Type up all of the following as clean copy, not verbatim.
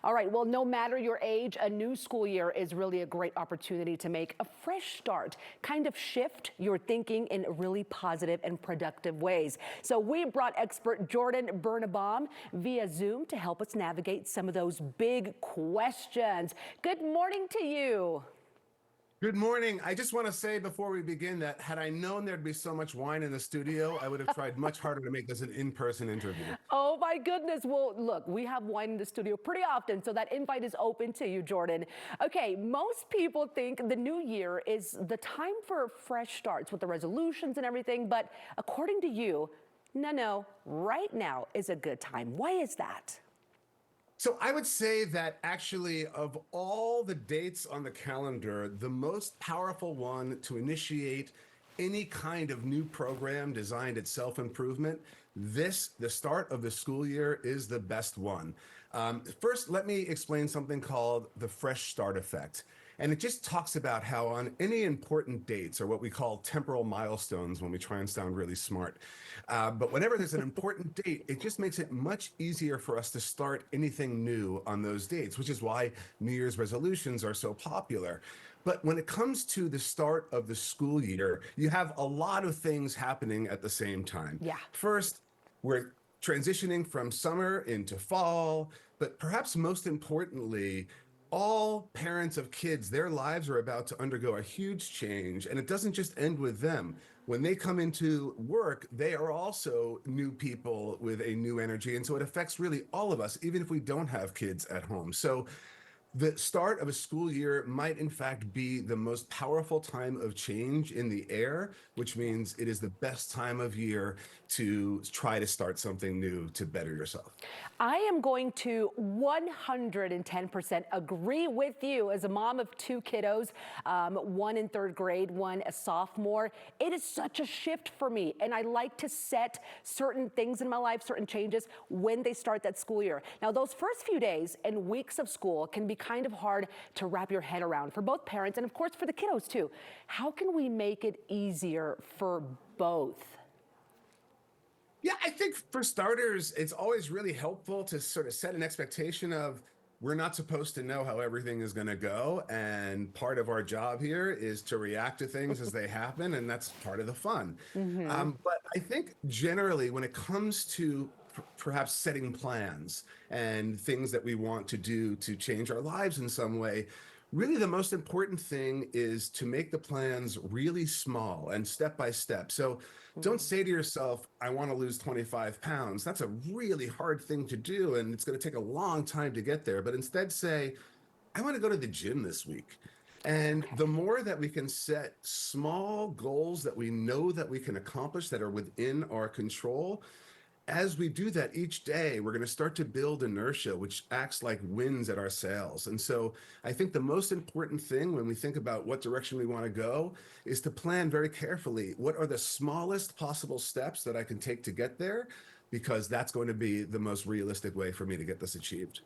All right, well, no matter your age, a new school year is really a great opportunity to make a fresh start, kind of shift your thinking in really positive and productive ways. So we brought expert Jordan Birnbaum via Zoom to help us navigate some of those big questions. Good morning to you. Good morning. I just want to say before we begin that had I known there'd be so much wine in the studio, I would have tried much harder to make this an in-person interview. Oh my goodness. Well, look, we have wine in the studio pretty often, so that invite is open to you, Jordan. Okay, most people think the new year is the time for fresh starts with the resolutions and everything, but according to you, no, right now is a good time. Why is that? So I would say that actually of all the dates on the calendar, the most powerful one to initiate any kind of new program designed at self-improvement, the start of the school year is the best one. First, let me explain something called the fresh start effect. And it just talks about how on any important dates, or what we call temporal milestones when we try and sound really smart, but whenever there's an important date, it just makes it much easier for us to start anything new on those dates, which is why New Year's resolutions are so popular. But when it comes to the start of the school year, you have a lot of things happening at the same time. Yeah. First, we're transitioning from summer into fall, but perhaps most importantly, all parents of kids, their lives are about to undergo a huge change, and it doesn't just end with them. When they come into work, they are also new people with a new energy, and so it affects really all of us, even if we don't have kids at home. So the start of a school year might in fact be the most powerful time of change in the air, which means it is the best time of year to try to start something new to better yourself. I am going to 110% agree with you. As a mom of two kiddos, one in third grade, one a sophomore, it is such a shift for me. And I like to set certain things in my life, certain changes when they start that school year. Now, those first few days and weeks of school can be kind of hard to wrap your head around for both parents and of course for the kiddos too. How can we make it easier for both? Yeah, I think for starters, it's always really helpful to sort of set an expectation of we're not supposed to know how everything is going to go. And part of our job here is to react to things as they happen. And that's part of the fun. But I think generally, when it comes to perhaps setting plans and things that we want to do to change our lives in some way, really the most important thing is to make the plans really small and step by step. So don't say to yourself, I want to lose 25 pounds. That's a really hard thing to do, and it's going to take a long time to get there. But instead say, I want to go to the gym this week. And the more that we can set small goals that we know that we can accomplish that are within our control, as we do that each day, we're going to start to build inertia, which acts like winds at our sails. And so I think the most important thing when we think about what direction we want to go is to plan very carefully. What are the smallest possible steps that I can take to get there? Because that's going to be the most realistic way for me to get this achieved.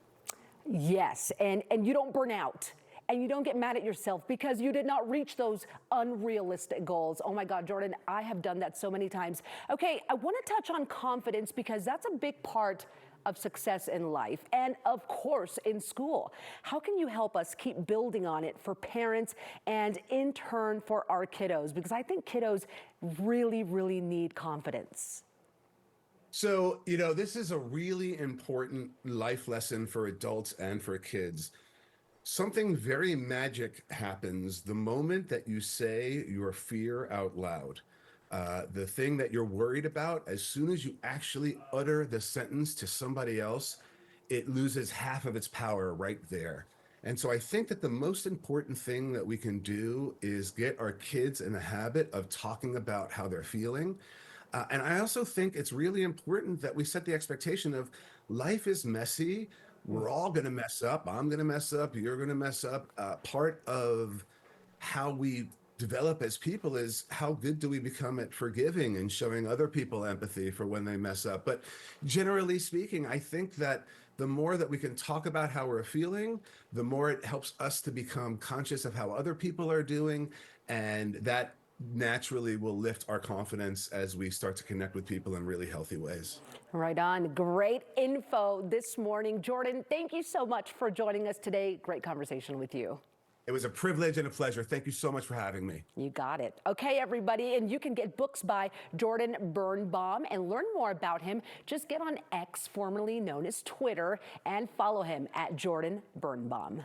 Yes, and you don't burn out. And you don't get mad at yourself because you did not reach those unrealistic goals. Oh my God, Jordan, I have done that so many times. Okay, I want to touch on confidence because that's a big part of success in life and of course in school. How can you help us keep building on it for parents and in turn for our kiddos? Because I think kiddos really need confidence. So, this is a really important life lesson for adults and for kids. Something very magic happens the moment that you say your fear out loud. The thing that you're worried about, as soon as you actually utter the sentence to somebody else, it loses half of its power right there. And so I think that the most important thing that we can do is get our kids in the habit of talking about how they're feeling. And I also think it's really important that we set the expectation of life is messy. We're all going to mess up. I'm going to mess up. You're going to mess up. Part of how we develop as people is how good do we become at forgiving and showing other people empathy for when they mess up. But generally speaking, I think that the more that we can talk about how we're feeling, the more it helps us to become conscious of how other people are doing. And that naturally will lift our confidence as we start to connect with people in really healthy ways. Right on. Great info this morning. Jordan, thank you so much for joining us today. Great conversation with you. It was a privilege and a pleasure. Thank you so much for having me. You got it. Okay, everybody, and you can get books by Jordan Birnbaum and learn more about him. Just get on X, formerly known as Twitter, and follow him at Jordan Birnbaum.